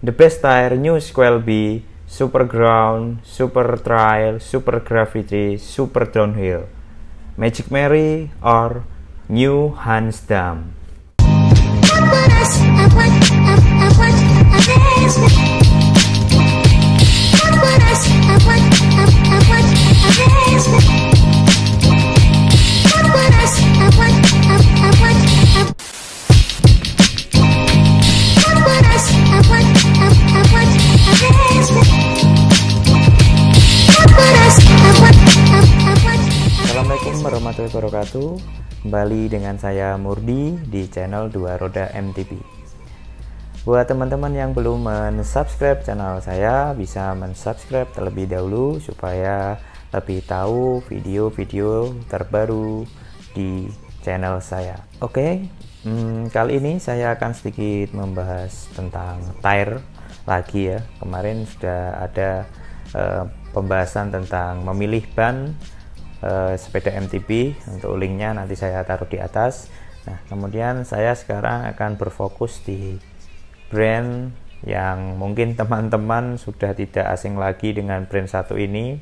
The best tire new Squelby, Super Ground, Super Trail, Super Gravity, Super Downhill, Magic Mary, or New Hansdam. Assalamualaikum warahmatullahi wabarakatuh. Kembali dengan saya Murdi di channel Dua Roda MTB. Buat teman-teman yang belum mensubscribe channel saya, bisa mensubscribe terlebih dahulu supaya lebih tahu video-video terbaru di channel saya. Oke, kali ini saya akan sedikit membahas tentang tire lagi ya. Kemarin sudah ada pembahasan tentang memilih ban sepeda MTB. Untuk linknya nanti saya taruh di atas. Nah, kemudian saya sekarang akan berfokus di brand yang mungkin teman-teman sudah tidak asing lagi dengan brand satu ini,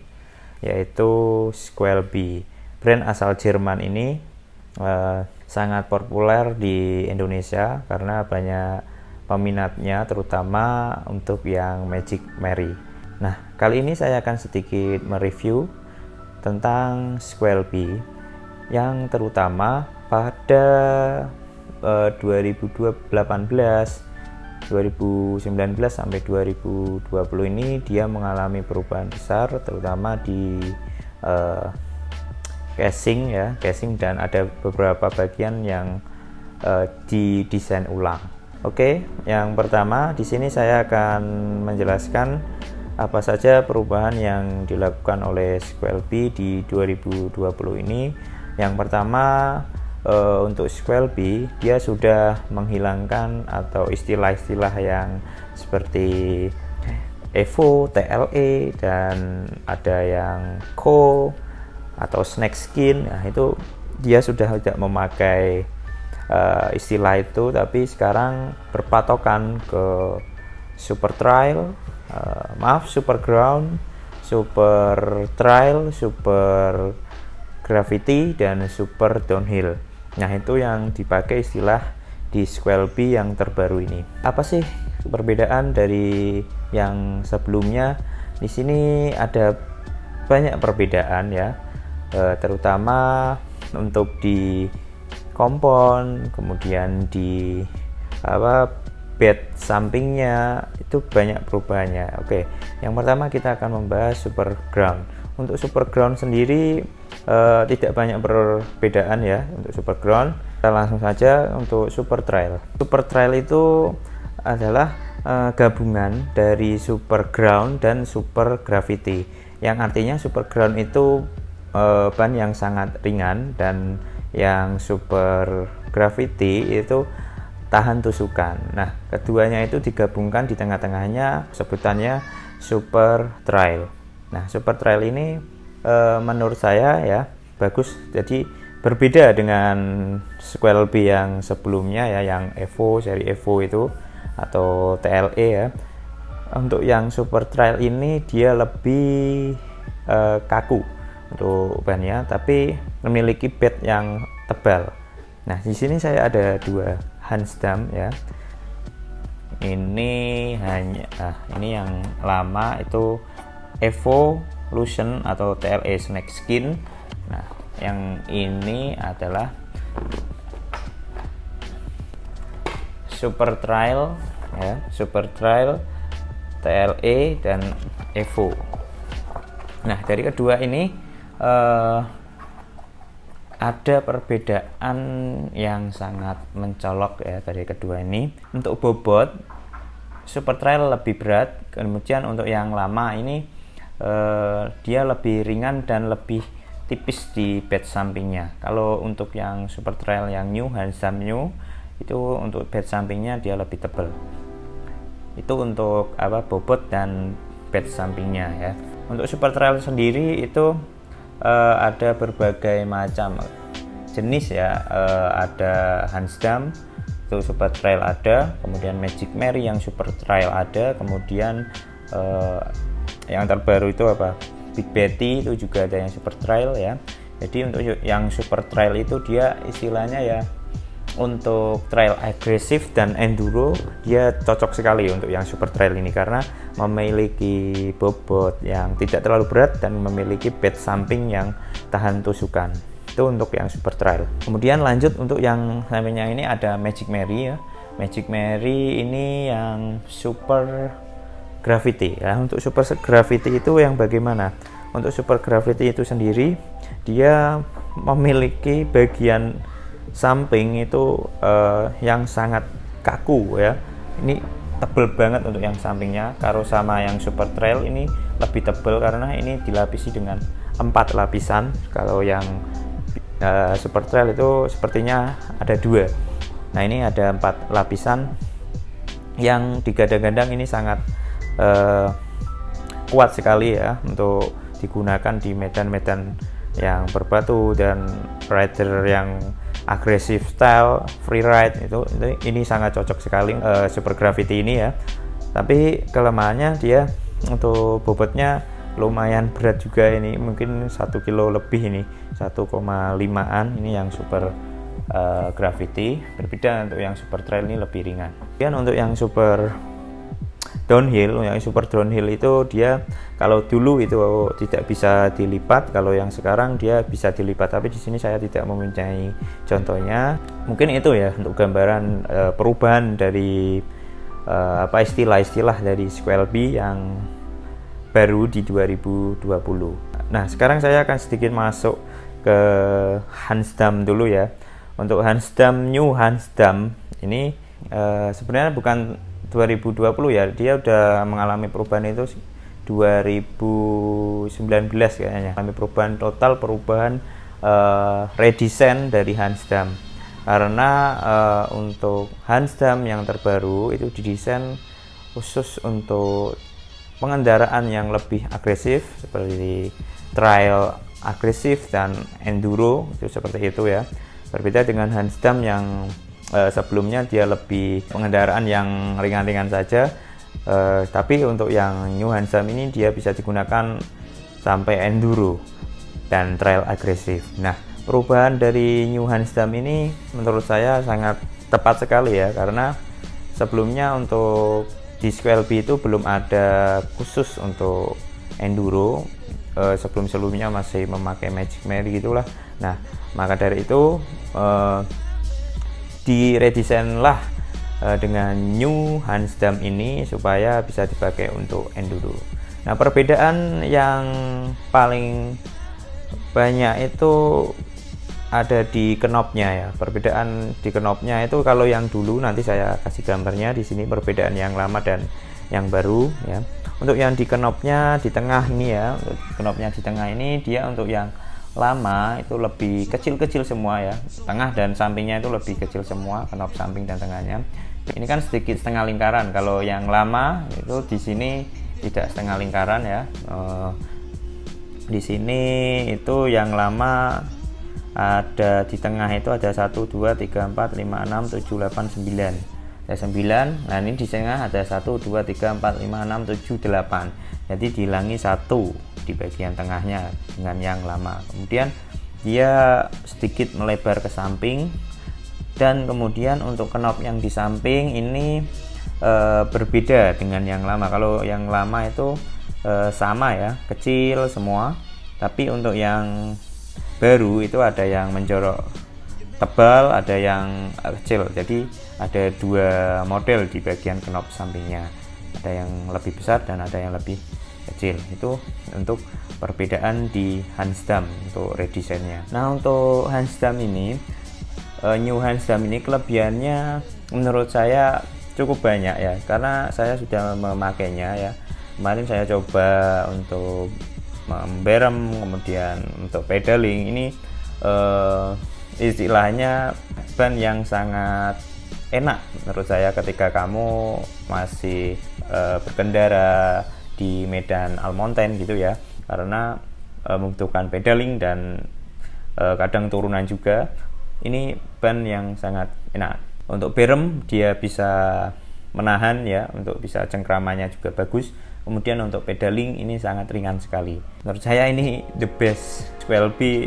yaitu Squelby. Brand asal Jerman ini sangat populer di Indonesia karena banyak peminatnya, terutama untuk yang Magic Mary. Nah, kali ini saya akan sedikit mereview tentang Squelby yang terutama pada 2018, 2019 sampai 2020 ini dia mengalami perubahan besar, terutama di casing ya, casing, dan ada beberapa bagian yang didesain ulang. Oke, yang pertama di sini saya akan menjelaskan apa saja perubahan yang dilakukan oleh Squelby di 2020 ini. Yang pertama, untuk Squelby dia sudah menghilangkan atau istilah-istilah yang seperti Evo, TLE, dan ada yang Co atau Snake Skin. Nah, itu dia sudah tidak memakai istilah itu, tapi sekarang berpatokan ke Super Trail, Super Ground, Super Trail, Super Gravity, dan Super Downhill. Nah, itu yang dipakai istilah di Squelby yang terbaru ini. Apa sih perbedaan dari yang sebelumnya? Di sini ada banyak perbedaan ya, terutama untuk di kompon, kemudian di bed sampingnya itu banyak perubahannya. Oke, yang pertama kita akan membahas Super Ground. Untuk Super Ground sendiri tidak banyak perbedaan ya untuk Super Ground. Kita langsung saja untuk Super Trail. Super Trail itu adalah gabungan dari Super Ground dan Super Gravity, yang artinya Super Ground itu ban yang sangat ringan, dan yang Super Gravity itu tahan tusukan. Nah, keduanya itu digabungkan di tengah-tengahnya, sebutannya Super Trail. Nah, Super Trail ini menurut saya ya bagus, jadi berbeda dengan Squelby yang sebelumnya ya, yang Evo, seri Evo itu atau TLE ya. Untuk yang Super Trail ini dia lebih kaku untuk bannya, tapi memiliki bed yang tebal. Nah, di sini saya ada dua Hansdam ya. Ini ini yang lama itu Evolution atau TLE Snake Skin. Nah, yang ini adalah Super Trail ya, Super Trail, TLE, dan Evo. Nah, dari kedua ini ada perbedaan yang sangat mencolok ya dari kedua ini. Untuk bobot, Super Trail lebih berat, kemudian untuk yang lama ini dia lebih ringan dan lebih tipis di bed sampingnya. Kalau untuk yang Super Trail yang New Hansdam New itu untuk bed sampingnya dia lebih tebal. Itu untuk bobot dan bed sampingnya ya. Untuk Super Trail sendiri itu ada berbagai macam jenis ya, ada Hansdam, itu super trail ada, kemudian Magic Mary yang super trail ada, kemudian yang terbaru itu apa, Big Betty itu juga ada yang super trail ya. Jadi untuk yang super trail itu dia istilahnya ya untuk trail agresif dan enduro, dia cocok sekali untuk yang super trail ini karena memiliki bobot yang tidak terlalu berat dan memiliki bed samping yang tahan tusukan. Itu untuk yang super trail. Kemudian lanjut untuk yang sampingnya ini ada Magic Mary ya. Magic Mary ini yang super gravity ya. Untuk super gravity itu yang bagaimana? Untuk super gravity itu sendiri dia memiliki bagian samping itu yang sangat kaku ya. Ini tebal banget untuk yang sampingnya. Kalau sama yang super trail ini lebih tebal karena ini dilapisi dengan 4 lapisan. Kalau yang super trail itu sepertinya ada 2. Nah ini ada 4 lapisan yang digadang-gadang ini sangat kuat sekali ya untuk digunakan di medan-medan yang berbatu dan rider yang agresif style free ride itu ini sangat cocok sekali super gravity ini ya. Tapi kelemahannya dia untuk bobotnya lumayan berat juga, ini mungkin 1 kilo lebih, ini 1,5an ini yang super gravity. Berbeda untuk yang super trail ini lebih ringan. Kemudian untuk yang super downhill, yang super downhill itu dia kalau dulu itu tidak bisa dilipat, kalau yang sekarang dia bisa dilipat, tapi di sini saya tidak mempunyai contohnya. Mungkin itu ya untuk gambaran perubahan dari istilah-istilah dari Squelby yang baru di 2020. Nah sekarang saya akan sedikit masuk ke Hansdam dulu ya. Untuk Hansdam, New Hansdam ini sebenarnya bukan 2020 ya, dia udah mengalami perubahan itu 2019 kayaknya. Mengalami perubahan total, perubahan redesign dari Hansdam. Karena untuk Hansdam yang terbaru itu didesain khusus untuk pengendaraan yang lebih agresif seperti trail agresif dan enduro itu seperti itu ya. Berbeda dengan Hansdam yang sebelumnya dia lebih pengendaraan yang ringan-ringan saja, tapi untuk yang New Hansdam ini dia bisa digunakan sampai enduro dan trail agresif. Nah perubahan dari New Hansdam ini menurut saya sangat tepat sekali ya, karena sebelumnya untuk di Squelby itu belum ada khusus untuk enduro, sebelum-sebelumnya masih memakai Magic Mary gitulah. Nah maka dari itu diredesain lah dengan New Hansdam ini supaya bisa dipakai untuk enduro. Nah perbedaan yang paling banyak itu ada di knopnya ya. Perbedaan di knopnya itu kalau yang dulu nanti saya kasih gambarnya di sini, perbedaan yang lama dan yang baru ya. Untuk yang di knopnya di tengah ini ya, untuk knopnya di tengah ini dia untuk yang lama itu lebih kecil-kecil semua ya, tengah dan sampingnya itu lebih kecil semua, knop samping dan tengahnya. Ini kan sedikit setengah lingkaran. Kalau yang lama itu di sini tidak setengah lingkaran ya. Di sini itu yang lama ada di tengah itu ada 1, 2, 3, 4, 5, 6, 7, 8, 9. Ada 9. Nah ini di tengah ada 1, 2, 3, 4, 5, 6, 7, 8. Jadi dihilangi 1 di bagian tengahnya dengan yang lama. Kemudian dia sedikit melebar ke samping, dan kemudian untuk knop yang di samping ini berbeda dengan yang lama. Kalau yang lama itu sama ya, kecil semua, tapi untuk yang baru itu ada yang menjorok tebal, ada yang kecil. Jadi ada 2 model di bagian knop sampingnya, ada yang lebih besar dan ada yang lebih kecil. Itu untuk perbedaan di Hansdam untuk redesainnya. Nah untuk Hansdam ini, New Hansdam ini kelebihannya menurut saya cukup banyak ya, karena saya sudah memakainya ya. Kemarin saya coba untuk memberem, kemudian untuk pedaling. Ini istilahnya ban yang sangat enak menurut saya ketika kamu masih berkendara di medan Almonten gitu ya, karena membutuhkan pedaling dan kadang turunan juga. Ini ban yang sangat enak. Untuk berem dia bisa menahan ya, untuk bisa cengkramannya juga bagus. Kemudian untuk pedaling ini sangat ringan sekali. Menurut saya ini the best. Squelby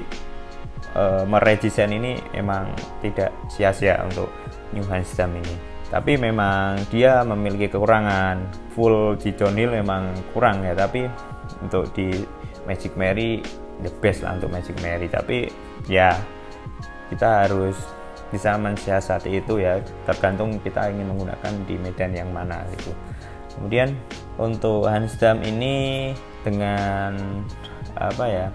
meredesain ini emang tidak sia-sia untuk New Hansdam ini. Tapi memang dia memiliki kekurangan. Full di downhill memang kurang ya, tapi untuk di Magic Mary the best lah untuk Magic Mary. Tapi ya kita harus bisa mensiasati itu ya, tergantung kita ingin menggunakan di medan yang mana gitu. Kemudian untuk Hansdam ini dengan apa ya,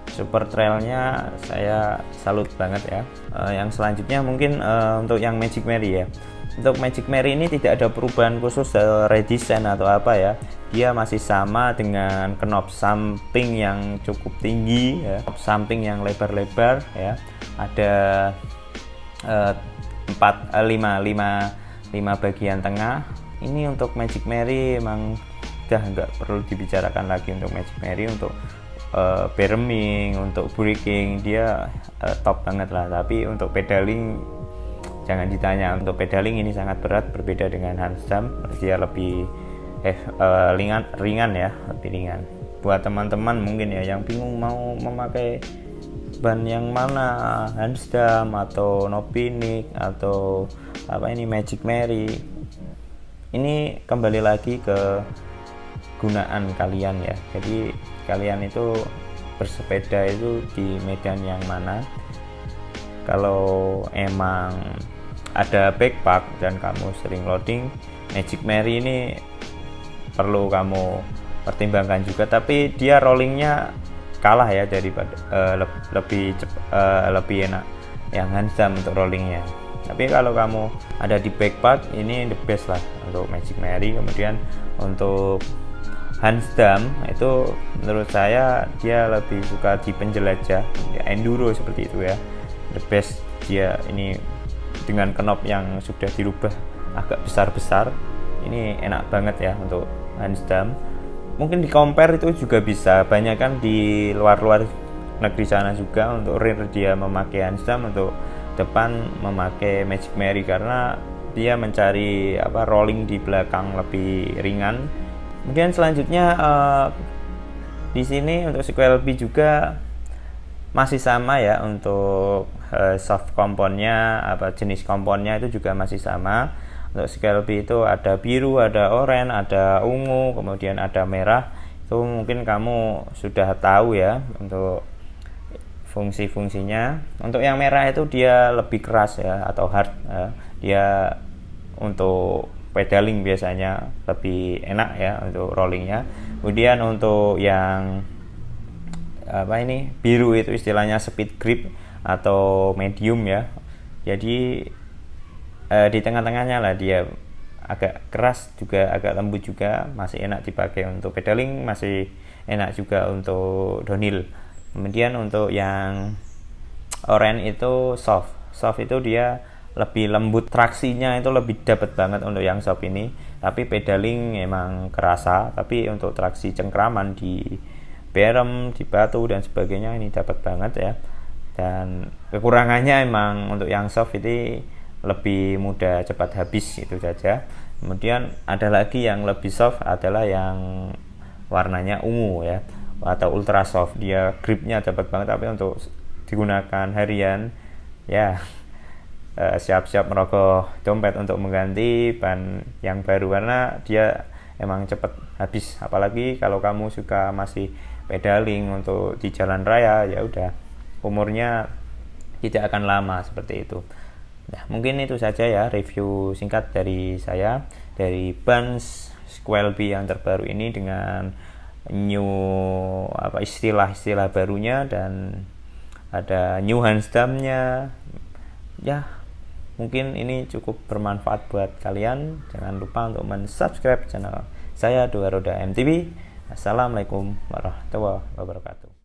super trailnya saya salut banget ya. Yang selanjutnya mungkin untuk yang Magic Mary ya. Untuk Magic Mary ini tidak ada perubahan khusus redesign atau apa ya. Dia masih sama dengan knob samping yang cukup tinggi ya, knob samping yang lebar-lebar ya. Ada 5 bagian tengah. Ini untuk Magic Mary emang udah nggak perlu dibicarakan lagi untuk Magic Mary. Untuk bereming, untuk braking dia top banget lah. Tapi untuk pedaling jangan ditanya. Untuk pedaling ini sangat berat, berbeda dengan Hansdam. Dia lebih ringan ya, lebih ringan. Buat teman-teman mungkin ya yang bingung mau memakai ban yang mana, Hansdam atau Nopinic atau apa ini Magic Mary, ini kembali lagi ke gunaan kalian ya. Jadi kalian itu bersepeda itu di medan yang mana. Kalau emang ada backpack dan kamu sering loading, Magic Mary ini perlu kamu pertimbangkan juga. Tapi dia rollingnya kalah ya daripada lebih enak yang Hansdam untuk rollingnya. Tapi kalau kamu ada di backpack ini the best lah untuk Magic Mary. Kemudian untuk Hansdam itu menurut saya dia lebih suka di penjelajah ya, enduro seperti itu ya, the best. Dia ini dengan knob yang sudah dirubah agak besar-besar, ini enak banget ya untuk Hansdam. Mungkin di compare itu juga bisa, banyak kan di luar-luar negeri sana juga. Untuk rear dia memakai Hansdam, untuk depan memakai Magic Mary karena dia mencari rolling di belakang lebih ringan. Kemudian selanjutnya di sini untuk Squelby juga masih sama ya, untuk soft komponnya, jenis komponnya itu juga masih sama. Untuk Squelby itu ada biru, ada oranye, ada ungu, kemudian ada merah. Itu mungkin kamu sudah tahu ya untuk fungsi-fungsinya. Untuk yang merah itu dia lebih keras ya, atau hard ya. Dia untuk pedaling biasanya lebih enak ya untuk rollingnya. Kemudian untuk yang biru itu istilahnya speed grip atau medium ya. Jadi di tengah-tengahnya lah, dia agak keras juga, agak lembut juga, masih enak dipakai untuk pedaling, masih enak juga untuk downhill. Kemudian untuk yang oranye itu soft itu dia lebih lembut, traksinya itu lebih dapat banget untuk yang soft ini. Tapi pedaling emang kerasa, tapi untuk traksi cengkraman di berem, di batu dan sebagainya ini dapat banget ya. Dan kekurangannya emang untuk yang soft ini lebih mudah cepat habis, itu saja. Kemudian ada lagi yang lebih soft adalah yang warnanya ungu ya, atau ultra soft. Dia gripnya dapat banget, tapi untuk digunakan harian ya siap-siap merogoh dompet untuk mengganti ban yang baru, karena dia emang cepat habis. Apalagi kalau kamu suka masih pedaling untuk di jalan raya, ya udah umurnya tidak akan lama seperti itu. Nah, mungkin itu saja ya review singkat dari saya dari ban Squelby yang terbaru ini dengan new istilah-istilah barunya, dan ada new Hansdamnya ya. Mungkin ini cukup bermanfaat buat kalian. Jangan lupa untuk subscribe channel saya Dua Roda MTB. Assalamualaikum warahmatullahi wabarakatuh.